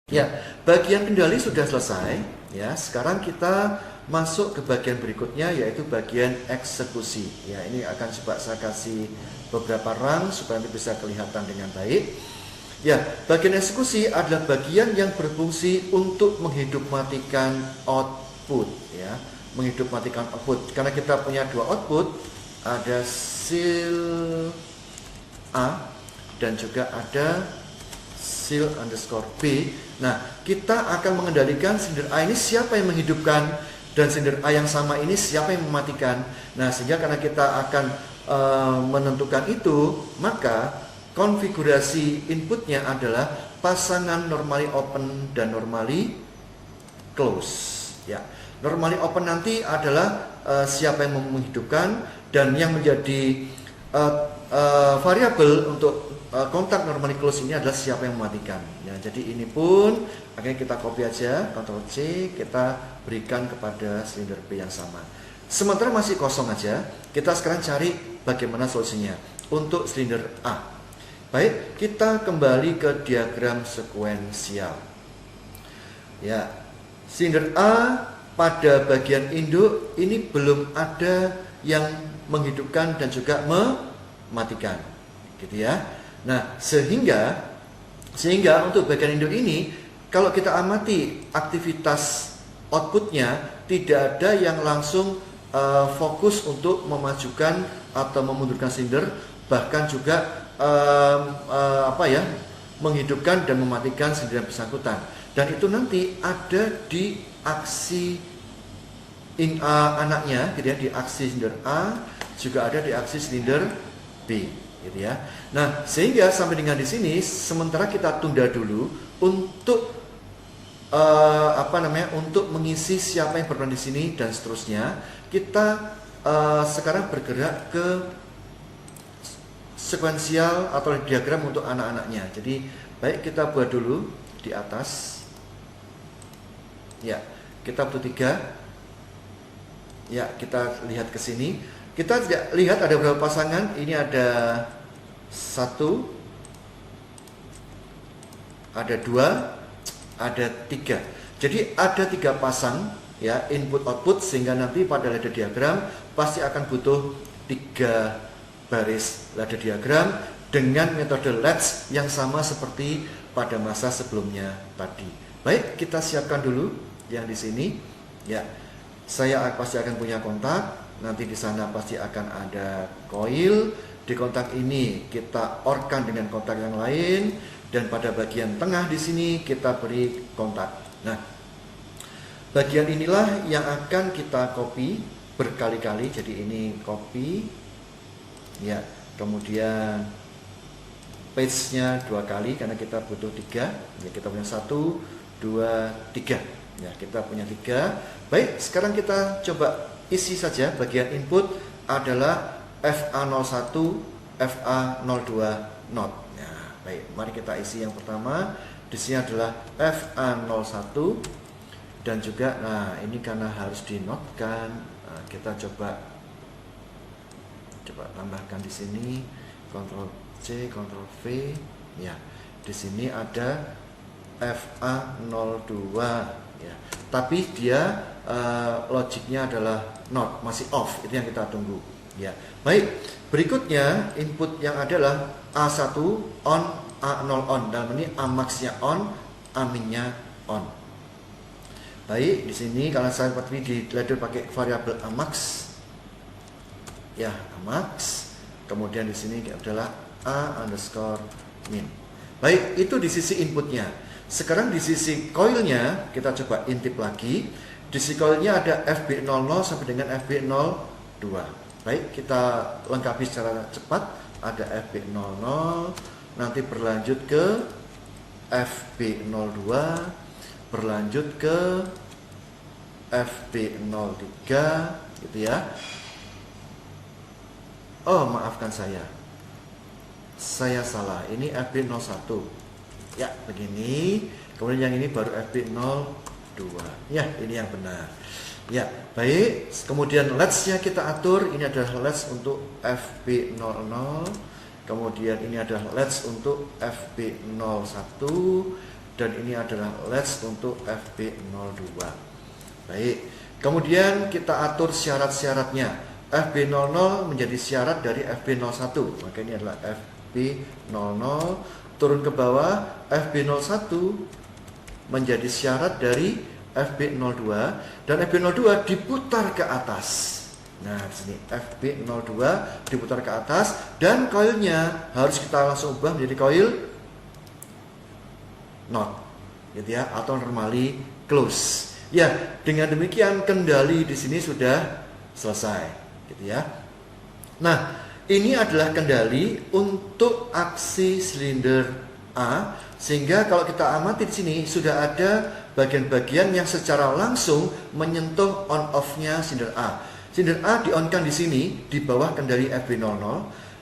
Ya, bagian kendali sudah selesai. Ya, sekarang kita masuk ke bagian berikutnya, yaitu bagian eksekusi. Ya, ini akan coba saya kasih beberapa rang supaya nanti bisa kelihatan dengan baik. Ya, bagian eksekusi adalah bagian yang berfungsi untuk menghidupmatikan output. Ya, menghidupmatikan output. Karena kita punya dua output, ada sil A dan juga ada sil underscore B. Nah, kita akan mengendalikan silinder A ini siapa yang menghidupkan dan silinder A yang sama ini siapa yang mematikan. Nah, sehingga karena kita akan menentukan itu, maka konfigurasi inputnya adalah pasangan normally open dan normally close. Ya, normally open nanti adalah siapa yang menghidupkan, dan yang menjadi variabel untuk kontak normally close ini adalah siapa yang mematikan. Ya, jadi ini pun akhirnya kita copy aja, Ctrl C, kita berikan kepada silinder B yang sama. Sementara masih kosong aja, kita sekarang cari bagaimana solusinya untuk silinder A. Baik, kita kembali ke diagram sekuensial. Ya, silinder A pada bagian induk ini belum ada yang menghidupkan dan juga mematikan, gitu ya. Nah, sehingga untuk bagian induk ini, kalau kita amati aktivitas outputnya, tidak ada yang langsung fokus untuk memajukan atau memundurkan silinder, bahkan juga menghidupkan dan mematikan silinder yang bersangkutan. Dan itu nanti ada di aksi anaknya, gitu ya, di aksi silinder A, juga ada di aksi silinder B, gitu ya. Nah, sehingga sampai dengan di sini sementara kita tunda dulu untuk untuk mengisi siapa yang berperan di sini dan seterusnya. Kita sekarang bergerak ke sekuensial atau diagram untuk anak-anaknya. Jadi, baik, kita buat dulu di atas. Ya, kita butuh 3. Ya, kita lihat ke sini. Kita lihat ada berapa pasangan. Ini ada 1, ada 2, ada 3. Jadi ada 3 pasang, ya, input output, sehingga nanti pada ladder diagram pasti akan butuh 3 baris ladder diagram dengan metode latch yang sama seperti pada masa sebelumnya tadi. Baik, kita siapkan dulu yang di sini. Ya, saya pasti akan punya kontak. Nanti di sana pasti akan ada coil. Di kontak ini kita OR-kan dengan kontak yang lain, dan pada bagian tengah di sini kita beri kontak. Nah, bagian inilah yang akan kita copy berkali-kali. Jadi ini copy, ya, kemudian paste-nya 2 kali karena kita butuh 3. Ya, kita punya 1, 2, 3. Ya, kita punya 3. Baik, sekarang kita coba isi saja. Bagian input adalah FA01, FA02 not. Nah, baik, mari kita isi yang pertama. Di sini adalah FA01 dan juga, nah, ini karena harus dinotkan, nah, kita coba tambahkan di sini, Ctrl C, Ctrl V. Ya, di sini ada FA02. Ya, tapi dia logiknya adalah not, masih off. Itu yang kita tunggu. Ya, baik. Berikutnya input yang adalah A1 on, A0 on. Dalam ini A-max-nya on, A-min-nya on. Baik, di sini kalau saya seperti di ladder pakai variabel A-max. Ya, A-max. Kemudian di sini adalah A_min. Baik, itu di sisi inputnya. Sekarang di sisi coilnya kita coba intip lagi. Di sisi coilnya ada FB00 sampai dengan FB02. Baik, kita lengkapi secara cepat. Ada FB00, nanti berlanjut ke FB02, berlanjut ke FB03, gitu ya. Oh, maafkan saya salah. Ini FB01. Ya, begini. Kemudian yang ini baru FB02. Ya, ini yang benar. Ya, baik. Kemudian latch-nya kita atur. Ini adalah latch untuk FB00. Kemudian ini adalah latch untuk FB01. dan ini adalah latch untuk FB02. Baik, kemudian kita atur syarat-syaratnya. FB00 menjadi syarat dari FB01, maka ini adalah FB00. Turun ke bawah, FB01 menjadi syarat dari FB02, dan FB02 diputar ke atas. Nah, di sini FB02 diputar ke atas, dan koilnya harus kita langsung ubah menjadi koil not, gitu ya, atau normally close. Ya, dengan demikian kendali di sini sudah selesai, gitu ya. Nah, ini adalah kendali untuk aksi silinder A, sehingga kalau kita amati di sini sudah ada bagian-bagian yang secara langsung menyentuh on off-nya silinder A. Silinder A di-on-kan di sini di bawah kendali FB00.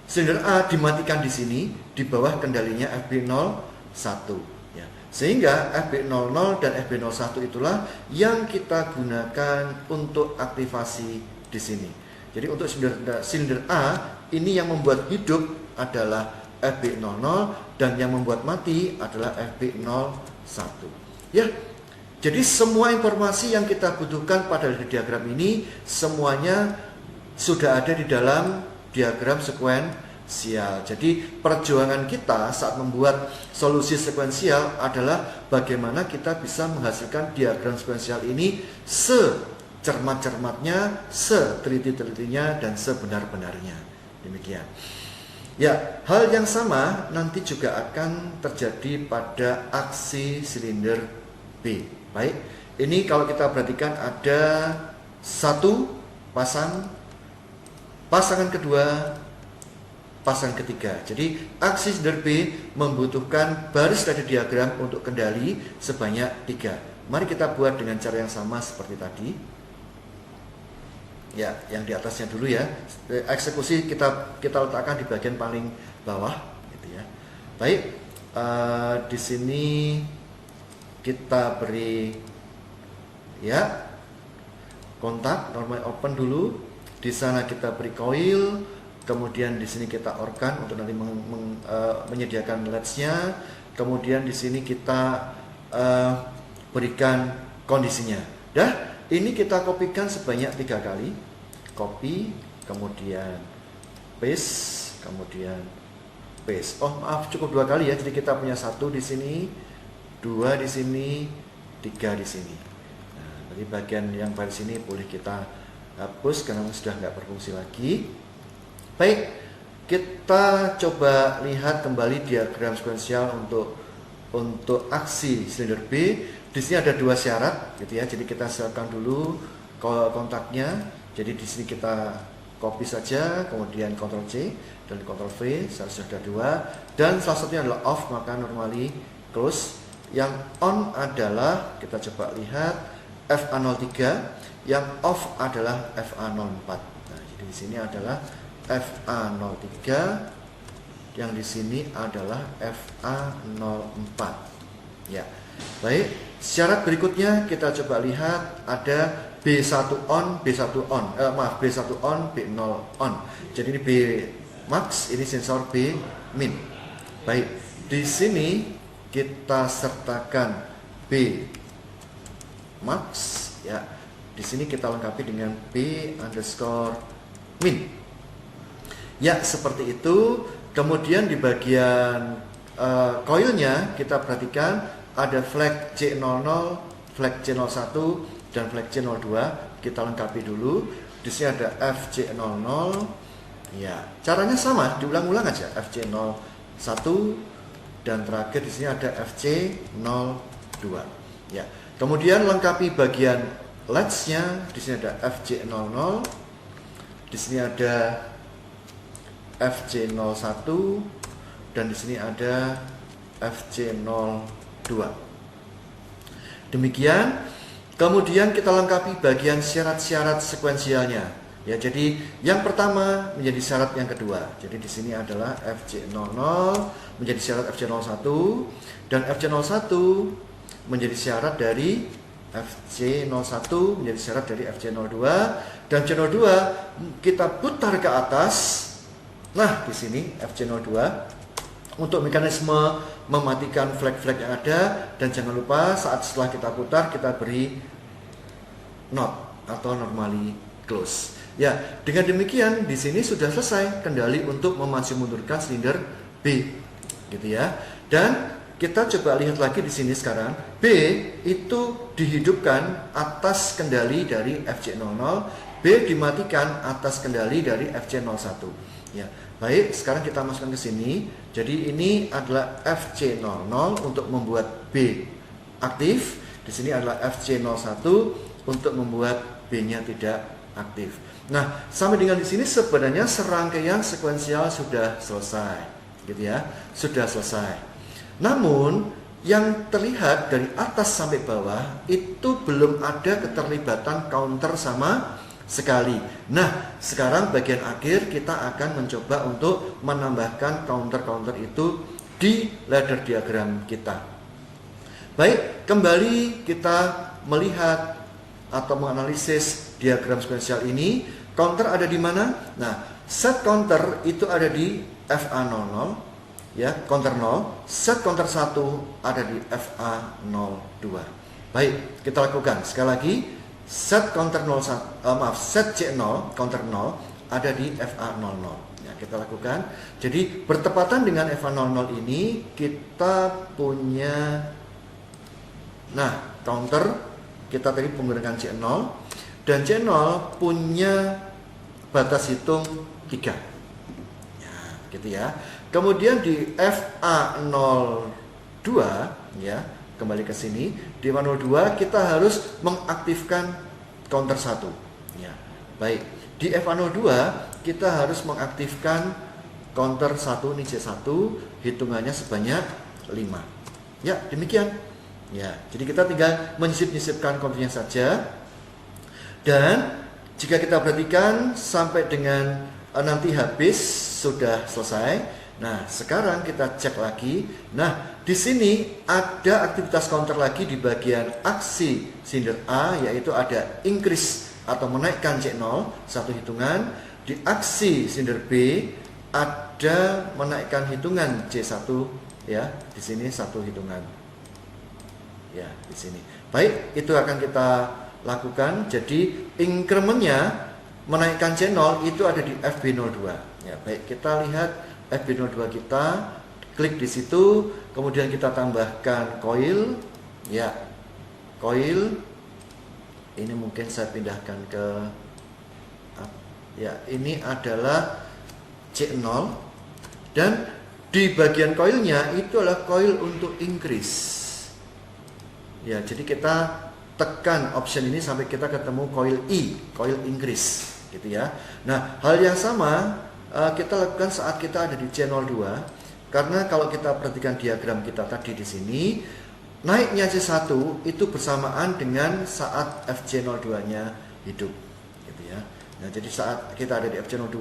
Silinder A dimatikan di sini di bawah kendalinya FB01. Ya. Sehingga FB00 dan FB01 itulah yang kita gunakan untuk aktivasi di sini. Jadi untuk silinder A ini yang membuat hidup adalah FB00 dan yang membuat mati adalah FB01. Ya. Jadi semua informasi yang kita butuhkan pada diagram ini semuanya sudah ada di dalam diagram sekuensial. Jadi perjuangan kita saat membuat solusi sekuensial adalah bagaimana kita bisa menghasilkan diagram sekuensial ini secermat-cermatnya, seteliti-telitinya, dan sebenar-benarnya. Demikian. Ya, hal yang sama nanti juga akan terjadi pada aksi silinder B. Baik, ini kalau kita perhatikan ada satu pasangan kedua, pasangan ketiga. Jadi aksi silinder B membutuhkan baris dari diagram untuk kendali sebanyak 3. Mari kita buat dengan cara yang sama seperti tadi. Ya, yang di atasnya dulu ya. Eksekusi kita letakkan di bagian paling bawah, gitu ya. Baik, di sini kita beri ya kontak normal open dulu. Di sana kita beri coil, kemudian di sini kita orkan untuk nanti menyediakan latch-nya. Kemudian di sini kita berikan kondisinya. Dah, ini kita kopikan sebanyak 3 kali. Copy, kemudian paste, kemudian paste. Oh maaf, cukup 2 kali ya. Jadi kita punya 1 di sini, 2 di sini, 3 di sini. Nah, dari bagian yang baris ini boleh kita hapus karena sudah nggak berfungsi lagi. Baik, kita coba lihat kembali diagram sekuensial untuk aksi silinder B. Di sini ada 2 syarat, gitu ya. Jadi kita siapkan dulu kontaknya. Jadi di sini kita copy saja, kemudian Ctrl C dan Ctrl V. Sudah 2, dan salah satunya adalah off, maka normally close. Yang on adalah, kita coba lihat, FA03, yang off adalah FA04. Nah, jadi di sini adalah FA03, yang di sini adalah FA04. Ya, baik. Syarat berikutnya kita coba lihat ada B1 on, B1 on, B1 on, B0 on. Jadi ini B max, ini sensor B min. Baik, di sini kita sertakan B max, ya. Di sini kita lengkapi dengan B underscore min. Ya, seperti itu. Kemudian di bagian coilnya kita perhatikan ada flag C00, flag C01, dan flag C02. Kita lengkapi dulu. Di sini ada FC00. Ya, caranya sama, diulang-ulang aja. FC01, dan terakhir di sini ada FC02. Ya. Kemudian lengkapi bagian latch-nya. Di sini ada FC00. Di sini ada FC01, dan di sini ada FC02. Demikian. Kemudian kita lengkapi bagian syarat-syarat sekuensialnya. Ya, jadi yang pertama menjadi syarat yang kedua. Jadi di sini adalah FC00 menjadi syarat FC01, dan FC01 menjadi syarat dari FC01 menjadi syarat dari FC02, dan C02 kita putar ke atas. Nah, di sini FC02 untuk mekanisme mematikan flag-flag yang ada. Dan jangan lupa saat setelah kita putar kita beri not atau normally close. Ya, dengan demikian di sini sudah selesai kendali untuk memaju mundurkan silinder B, gitu ya. Dan kita coba lihat lagi di sini sekarang, B itu dihidupkan atas kendali dari FC00, B dimatikan atas kendali dari FC01. Ya, baik, sekarang kita masukkan ke sini. Jadi ini adalah FC00 untuk membuat B aktif. Di sini adalah FC01 untuk membuat B-nya tidak aktif. Nah, sampai dengan di sini sebenarnya serangkaian sekuensial sudah selesai, gitu ya, sudah selesai. Namun yang terlihat dari atas sampai bawah itu belum ada keterlibatan counter sama sekali. Nah, sekarang bagian akhir kita akan mencoba untuk menambahkan counter-counter itu di ladder diagram kita. Baik, kembali kita melihat atau menganalisis diagram sekuensial ini. Counter ada di mana? Nah, set counter itu ada di FA00, ya, counter 0. Set counter 1 ada di FA02. Baik, kita lakukan sekali lagi. Set counter 01, set C0 counter 0 ada di FA00. Ya, kita lakukan. Jadi bertepatan dengan FA00 ini kita punya, nah, counter kita tadi menggunakan C0, dan C0 punya batas hitung 3. Ya, gitu ya. Kemudian di FA02, ya, kembali ke sini, di FA02 kita harus mengaktifkan counter 1. Ya, baik. Di FA02 kita harus mengaktifkan counter 1 ini C1, hitungannya sebanyak 5. Ya, demikian. Ya, jadi kita tinggal menyisip-nyisipkan konfignya saja. Dan jika kita perhatikan sampai dengan nanti habis sudah selesai. Nah, sekarang kita cek lagi. Nah, di sini ada aktivitas counter lagi di bagian aksi silinder A, yaitu ada increase atau menaikkan C0 satu hitungan. Di aksi silinder B ada menaikkan hitungan C1, ya, di sini satu hitungan. Ya, di sini. Baik, itu akan kita lakukan. Jadi incrementnya menaikkan C0 itu ada di FB02. Ya, baik, kita lihat FB02 kita, klik di situ, kemudian kita tambahkan coil. Ya, coil. Ini mungkin saya pindahkan ke, ya, ini adalah C0, dan di bagian coilnya itu adalah coil untuk increase. Ya, jadi kita tekan option ini sampai kita ketemu coil E, coil increase, gitu ya. Nah, hal yang sama kita lakukan saat kita ada di C02, karena kalau kita perhatikan diagram kita tadi di sini, naiknya C1 itu bersamaan dengan saat FC02-nya hidup, gitu ya. Nah, jadi saat kita ada di FC02,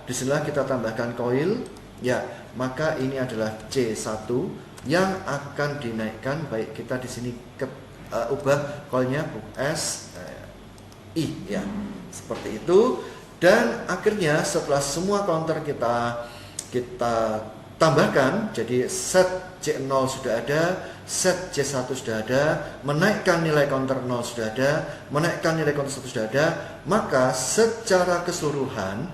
disinilah kita tambahkan coil, ya, maka ini adalah C1 yang akan dinaikkan. Baik, kita di sini ubah coilnya S I, ya, seperti itu. Dan akhirnya setelah semua counter kita tambahkan, jadi set C0 sudah ada, set C1 sudah ada, menaikkan nilai counter 0 sudah ada, menaikkan nilai counter 1 sudah ada, maka secara keseluruhan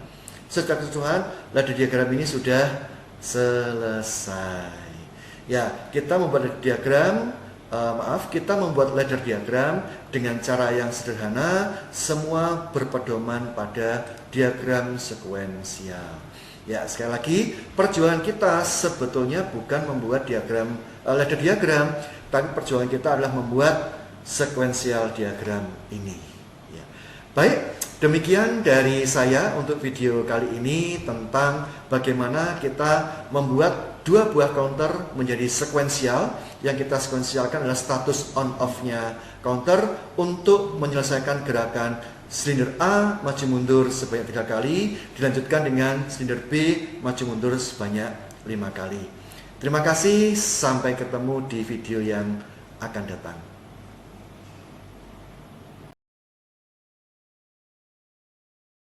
ladder diagram ini sudah selesai. Ya, kita membuat diagram, kita membuat ladder diagram dengan cara yang sederhana, semua berpedoman pada diagram sekuensial. Ya, sekali lagi, perjuangan kita sebetulnya bukan membuat diagram ladder diagram, tapi perjuangan kita adalah membuat sekuensial diagram ini. Ya. Baik, demikian dari saya untuk video kali ini tentang bagaimana kita membuat dua buah counter menjadi sekuensial. Yang kita sekuensialkan adalah status on off-nya counter untuk menyelesaikan gerakan silinder A maju mundur sebanyak 3 kali, dilanjutkan dengan silinder B maju mundur sebanyak 5 kali. Terima kasih, sampai ketemu di video yang akan datang.